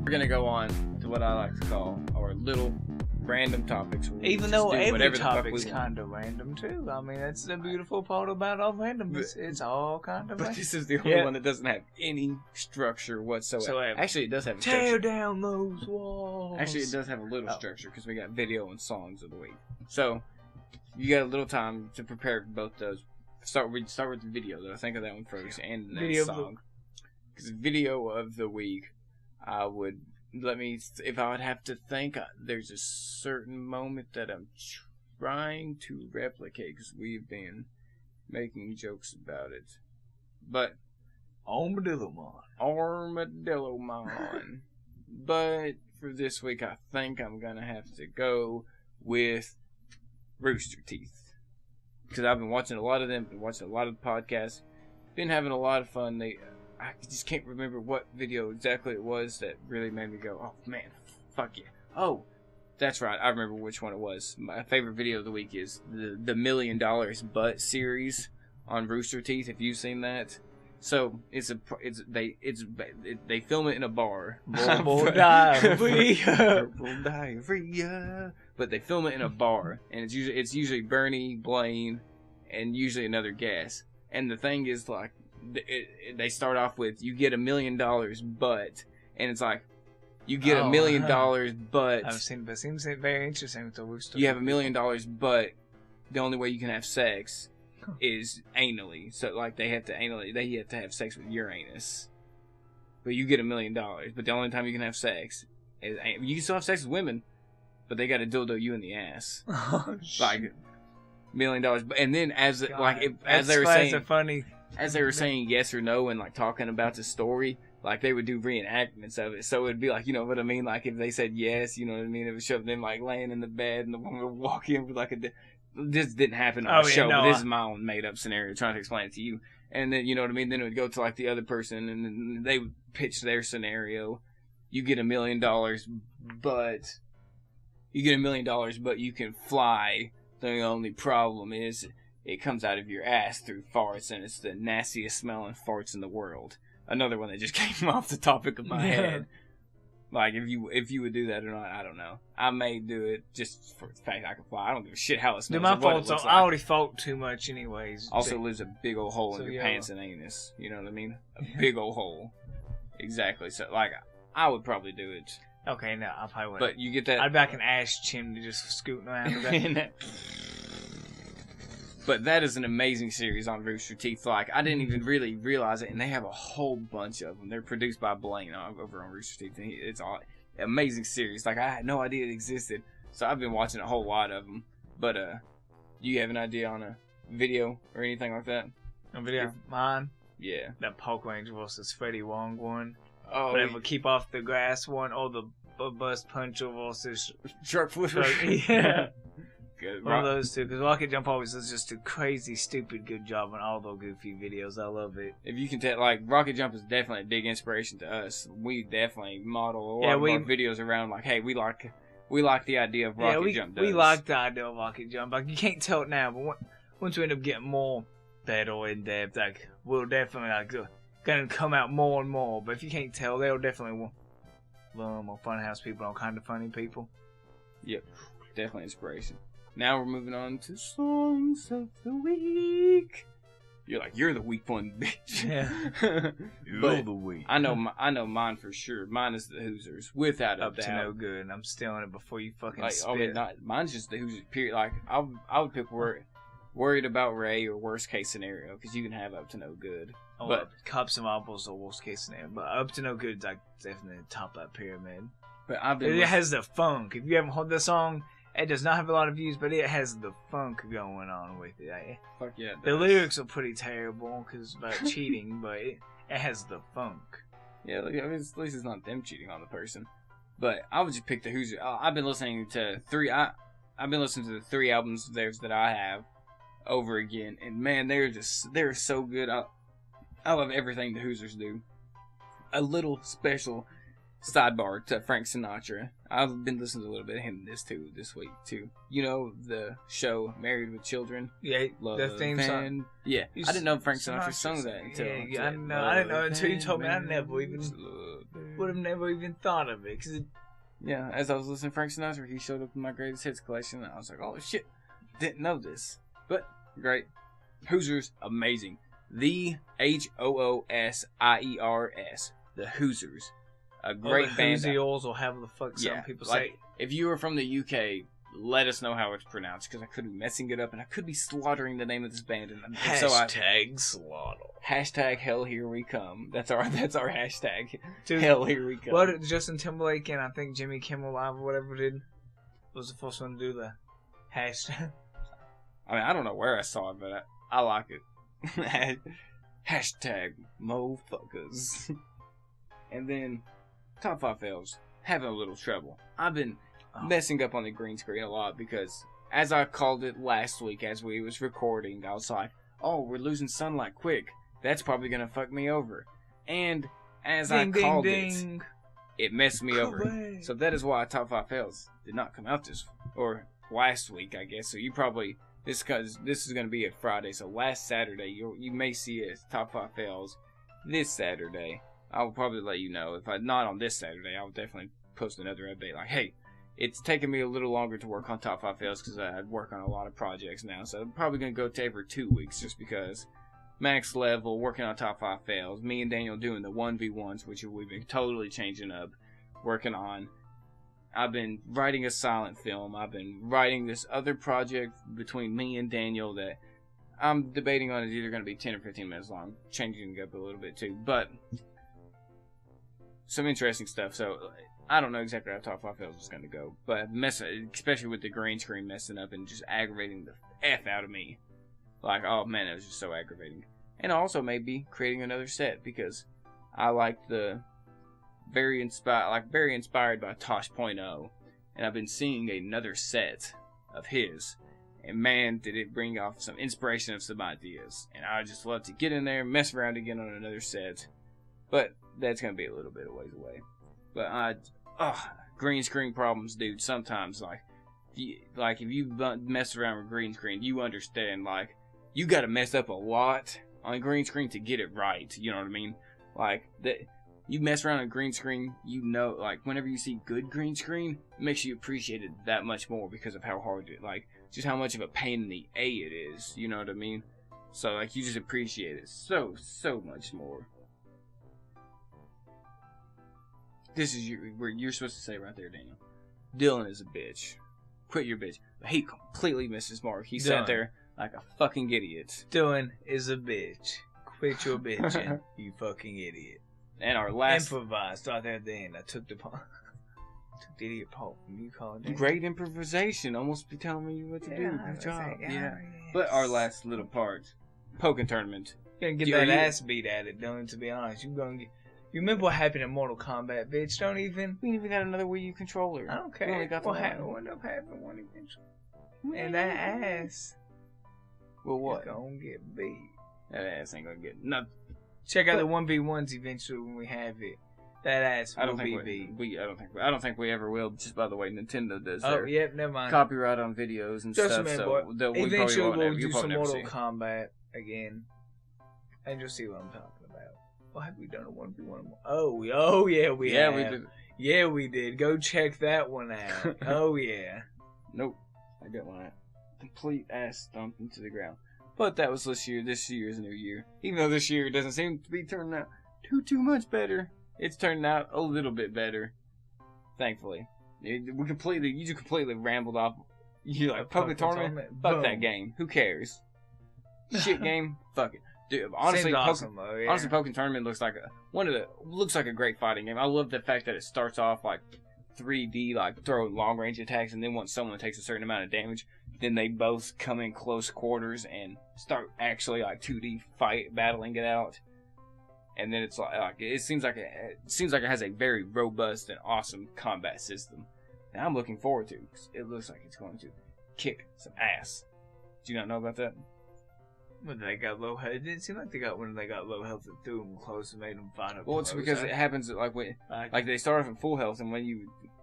We're gonna go on to what I like to call our little random topics. Even though every topic's kind of random too. I mean, that's the beautiful part about all randomness. It's all kind of. But this is the only one that doesn't have any structure whatsoever. Actually, it does have a structure. Tear down those walls. Actually, it does have a little structure because we got video and songs of the week. So you got a little time to prepare for both those. Start with the video though. Think of that one first, and the next song. Because video of the week, if I would have to think, there's a certain moment that I'm trying to replicate because we've been making jokes about it. But Armadillo Man. But for this week, I think I'm gonna have to go with Rooster Teeth. Because I've been watching a lot of them, been watching a lot of podcasts, been having a lot of fun. I just can't remember what video exactly it was that really made me go, oh man, fuck yeah. Oh, that's right, I remember which one it was. My favorite video of the week is the $1 Million Butt series on Rooster Teeth, if you've seen that. So they film it in a bar. Purple diarrhea. But they film it in a bar, and it's usually Bernie, Blaine, and usually another guest. And the thing is, like, they start off with, you get $1 million, but, and it's like, you get $1 million, but I've seen, but it seems very interesting with the Rooster. You have $1 million, but the only way you can have sex is anally. So like they have to have sex with your anus. But you get $1 million. But the only time you can have sex is, you can still have sex with women, but they got to dildo you in the ass. Oh, like $1 million. And then as they were saying yes or no and like talking about the story, like they would do reenactments of it. So it'd be like, you know what I mean? Like if they said yes, you know what I mean? It would show them like laying in the bed and the woman would walk in with like this didn't happen on the show, but this is my own made up scenario trying to explain it to you. And then, you know what I mean? Then it would go to like the other person and then they would pitch their scenario. You get $1 million, but you can fly. The only problem is it comes out of your ass through farts, and it's the nastiest smelling farts in the world. Another one that just came off the topic of my head. Like, if you would do that or not, I don't know. I may do it just for the fact I can fly. I don't give a shit how it smells. My fault. I already fought too much anyways. Also, leaves a big old hole in your pants and anus. You know what I mean? A big old hole. Exactly. So, like, I would probably do it. Okay, no, I probably wouldn't. But you get that... I'd be like an ash chimney just scooting around with that. But that is an amazing series on Rooster Teeth. Like, I didn't even really realize it, and they have a whole bunch of them. They're produced by Blaine over on Rooster Teeth. And it's all amazing series. Like, I had no idea it existed, so I've been watching a whole lot of them. But do you have an idea on a video or anything like that? A video? Mine? Yeah. That Polk Ranger versus Freddie Wong one. Oh. Whatever, keep off the grass one, or the bus puncher versus Shark Flipper. Yeah. Good. One of those two, because Rocket Jump always does just a crazy, stupid good job on all those goofy videos. I love it. If you can tell, like, Rocket Jump is definitely a big inspiration to us. We definitely model a lot of our videos around, like, hey, we like the idea of Rocket Jump. We like the idea of Rocket Jump. Like, you can't tell it now, but once we end up getting more better in depth, like, we'll definitely, like, gonna come out more and more. But if you can't tell, they'll definitely learn more Funhouse people, all kind of funny people. Yep, definitely inspiration. Now we're moving on to songs of the week. You're like, you're the weak one, bitch. Yeah. You're the weak. I know mine for sure. Mine is the Hoosiers, without a doubt. Up to no good. And I'm stealing it before you fucking spit. I mean, mine's just the Hoosiers, period. Like, I would pick Worried About Ray or Worst Case Scenario, because you can have Up to No Good. Oh, but Cops and Marbles are Worst Case Scenario. But Up to No Good is like definitely top of that pyramid. But it has the funk. If you haven't heard the song... It does not have a lot of views, but it has the funk going on with it. Fuck yeah. The lyrics are pretty terrible because about cheating, but it has the funk. Yeah, at least it's not them cheating on the person. But I would just pick the Hoosiers. I've been listening to the 3 albums of theirs that I have over again, and man, they're so good. I love everything the Hoosiers do. A little special sidebar to Frank Sinatra. I've been listening to a little bit of him this week too. You know the show Married with Children? Yeah, Love the theme song. Yeah, I didn't know Frank Sinatra sung that until I didn't know until you told me. I would have never even thought of it. Yeah, as I was listening to Frank Sinatra, he showed up in my greatest hits collection, and I was like, oh shit, didn't know this. But great. Hoosiers, amazing. The Hoosiers. The Hoosiers. A great band. Hoosiers, or however the fuck some people say. If you are from the UK, let us know how it's pronounced, because I could be messing it up, and I could be slaughtering the name of this band. Hashtag slaughter. Hashtag hell here we come. That's our hashtag. Dude, hell here we come. What Justin Timberlake and I think Jimmy Kimmel Live or whatever did was the first one to do the hashtag. I mean, I don't know where I saw it, but I like it. Hashtag moffuckers. And then top 5 fails. Having a little trouble. I've been messing up on the green screen a lot because, as I called it last week as we was recording, I was like, oh, we're losing sunlight quick. That's probably going to fuck me over. And as I called it, it messed me over. So that is why top 5 fails did not come out or last week, I guess. So you probably, this is going to be a Friday. So last Saturday, you may see it top 5 fails this Saturday. I will probably let you know. If not on this Saturday, I will definitely post another update. Like, hey, it's taken me a little longer to work on top 5 fails because I work on a lot of projects now. So I'm probably going to go every 2 weeks just because max level, working on top 5 fails. Me and Daniel doing the 1v1s, which we've been totally changing up, working on. I've been writing a silent film. I've been writing this other project between me and Daniel that I'm debating on. Is either going to be 10 or 15 minutes long. Changing it up a little bit too. But some interesting stuff. So I don't know exactly how top 5 fails is going to go, but especially with the green screen messing up and just aggravating the F out of me. Like, oh man, it was just so aggravating. And also maybe creating another set because I like the very inspired by Tosh.0, and I've been seeing another set of his, and man, did it bring off some inspiration of some ideas. And I just love to get in there, mess around again on another set, but that's gonna be a little bit of ways away. But green screen problems, dude. Sometimes, if you mess around with green screen, you understand. Like, you gotta mess up a lot on green screen to get it right. You know what I mean? Like that. You mess around on green screen, you know, like, whenever you see good green screen, it makes you appreciate it that much more because of how hard it, like, just how much of a pain in the A it is, you know what I mean? So, like, you just appreciate it so much more. This is where you're supposed to say right there, Daniel. Dylan is a bitch. Quit your bitch. But he completely missed his mark. He sat there like a fucking idiot. Dylan is a bitch. Quit your bitching, you fucking idiot. And our last improvised right there at the end. I took the idiot part from you, calling it. Great improvisation. Almost be telling me what to do. Good job. Yeah. But our last little part, poking tournament. You're gonna get that ass beat at it, Dylan. To be honest, you remember what happened in Mortal Kombat, bitch? We ain't even got another Wii U controller. I don't care. We only got what ended up happening one eventually. And that ass. Well, what? Is gonna get beat. That ass ain't gonna get nothing. Check out the 1v1s eventually when we have it. That ass will be beat. I don't think we ever will. Just by the way, Nintendo does. Oh, yep, never mind. Copyright on videos and stuff. Eventually, we'll do some Mortal Kombat again, and you'll see what I'm talking about. Well, have we done a 1v1? Oh yeah, we have. We did. Yeah, we did. Go check that one out. Oh yeah. Nope, I got one. Complete ass stomped into the ground. But that was this year. This year's new year. Even though this year doesn't seem to be turning out too much better, it's turning out a little bit better. Thankfully, you just completely rambled off. You like Poker Tournament? Fuck that game. Who cares? Shit game. Fuck it, dude. Honestly, awesome, honestly, Poker Tournament looks like a great fighting game. I love the fact that it starts off like 3D, like throwing long range attacks, and then once someone takes a certain amount of damage, then they both come in close quarters and start actually like 2D battling it out. And then it's like it seems like it has a very robust and awesome combat system. And I'm looking forward to, because it looks like it's going to kick some ass. Do you not know about that? When they got low health, it didn't seem like they got when they got low health. It threw them close and made them fight up. Well, it's because it happens like they start off at full health, and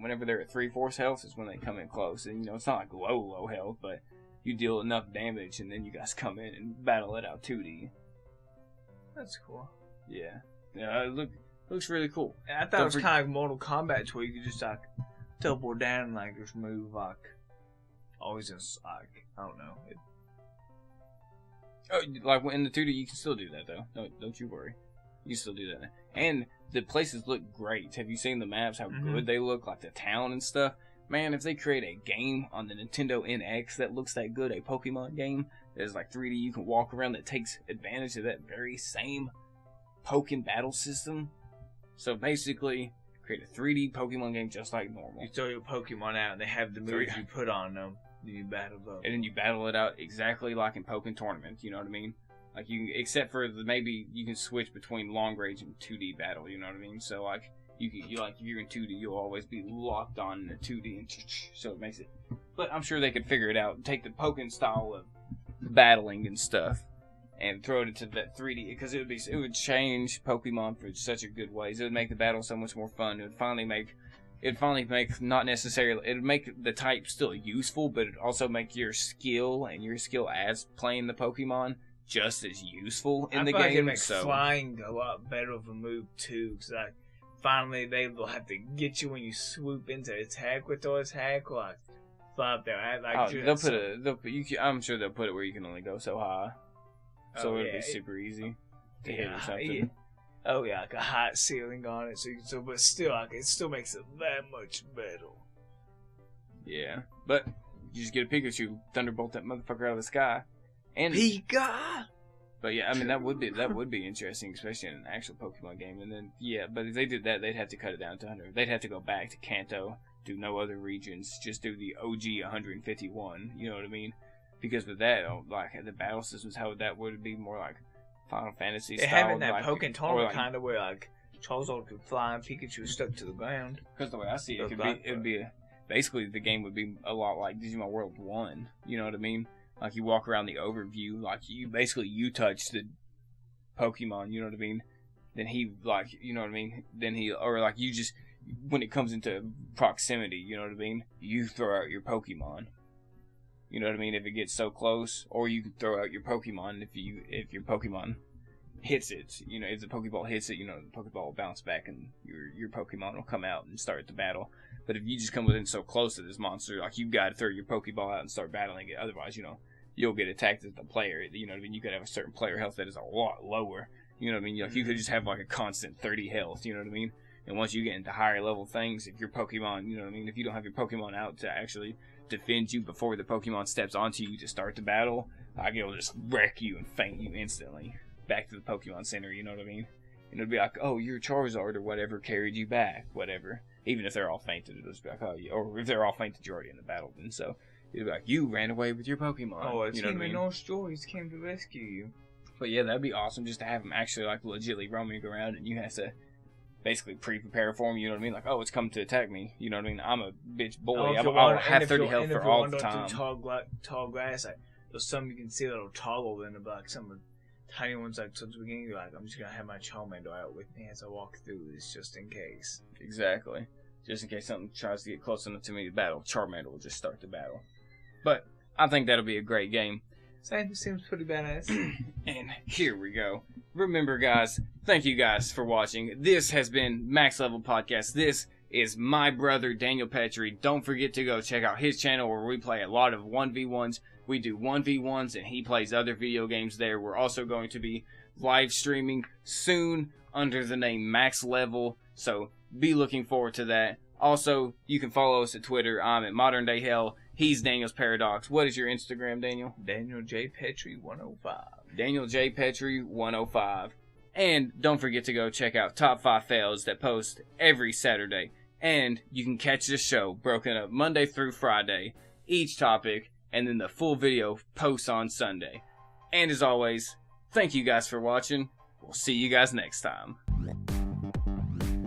whenever they're at 3/4 health is when they come in close. And it's not like low health, but you deal enough damage, and then you guys come in and battle it out 2D. That's cool. Yeah, looks really cool. And I thought it was kind of like Mortal Kombat, where you could just like double down and like just move like always just like I don't know. Like in the 2D, you can still do that though. Don't you worry. You can still do that. And the places look great. Have you seen the maps? How good they look, like the town and stuff. Man, if they create a game on the Nintendo NX that looks that good, a Pokemon game that is like 3D, you can walk around that takes advantage of that very same Pokken battle system. So basically, create a 3D Pokemon game just like normal. You throw your Pokemon out, and they have the moves you put on them. Then you battle them. And then you battle it out exactly like in Pokken Tournament. You know what I mean? Like except for maybe you can switch between long range and 2D battle. You know what I mean? So like you like if you're in 2D, you'll always be locked on in the 2D, and so it makes it. But I'm sure they could figure it out. Take the Pokken style of battling and stuff, and throw it into that 3D because it would change Pokemon for such a good ways. It would make the battle so much more fun. It would finally make not necessarily. It would make the type still useful, but it also make your skill as playing the Pokemon just as useful in the game. Like it makes flying a lot better of a move too, because like finally they will have to get you when you swoop into attack with their attack, like fly up there. I'm sure they'll put it where you can only go so high, so it'll be super easy to hit or something. Yeah. Oh yeah, like a hot ceiling on it, but still, like it still makes it that much better. Yeah, but you just get a Pikachu, thunderbolt that motherfucker out of the sky, and Pika. But yeah, I mean that would be interesting, especially in an actual Pokemon game. And then but if they did that, they'd have to cut it down to 100. They'd have to go back to Kanto, do no other regions, just do the OG 151. You know what I mean? Because with that, like the battle systems, how that would be more like Final Fantasy style. Having that Pokken tournament kind of where like Charizard could fly and Pikachu stuck to the ground. Because the way I see it, basically the game would be a lot like Digimon World 1. You know what I mean? Like you walk around the overview, like you touch the Pokemon. You know what I mean? Then he you know what I mean? Then you just when it comes into proximity, you know what I mean? You throw out your Pokemon. You know what I mean? If it gets so close, or you can throw out your Pokemon if your Pokemon hits it. You know, if the Pokeball hits it, you know the Pokeball will bounce back and your Pokemon will come out and start the battle. But if you just come within so close to this monster, like you got to throw your Pokeball out and start battling it. Otherwise, you know, you'll get attacked as the player. You know what I mean? You could have a certain player health that is a lot lower. You know what I mean? Like you could just have like a constant 30 health. You know what I mean? And once you get into higher level things, if your Pokemon, you know what I mean? If you don't have your Pokemon out to actually defend you before the Pokemon steps onto you to start the battle, like it'll just wreck you and faint you instantly back to the Pokemon Center. You know what I mean? And it'll be like, oh, your Charizard or whatever carried you back, whatever. Even if they're all fainted, it'll just be like, oh, yeah. Or if they're all fainted, you're already in the battle. And so it'll be like, you ran away with your Pokemon. Oh, it's you know him what I mean? in those stories came to rescue you. But yeah, that'd be awesome just to have them actually like legitly roaming around, and you have to basically pre-prepare for them. You know what I mean? Like, oh, it's coming to attack me. You know what I mean? I'm a bitch boy. I'll have 30 health for all the time. Tall grass, like there's some you can see that'll toggle, then like some tiny ones like towards the beginning. You're like, I'm just gonna have my Charmander out with me as I walk through this, just in case. Exactly. Just in case something tries to get close enough to me to battle, Charmander will just start the battle. But I think that'll be a great game. Seems pretty badass. And here we go. Remember, guys, thank you guys for watching. This has been Max Level Podcast. This is my brother, Daniel Petry. Don't forget to go check out his channel where we play a lot of 1v1s. We do 1v1s and he plays other video games there. We're also going to be live streaming soon under the name Max Level. So be looking forward to that. Also, you can follow us at Twitter. I'm at Modern Day Hell. He's Daniel's Paradox. What is your Instagram, Daniel? Daniel J. Petry 105. Daniel J. Petry 105. And don't forget to go check out Top 5 Fails that post every Saturday. And you can catch the show broken up Monday through Friday, each topic, and then the full video posts on Sunday. And as always, thank you guys for watching. We'll see you guys next time.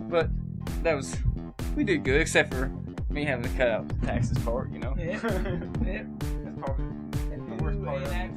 But we did good, except for me having to cut out the taxes part, you know? Yeah. That's probably the worst part of it.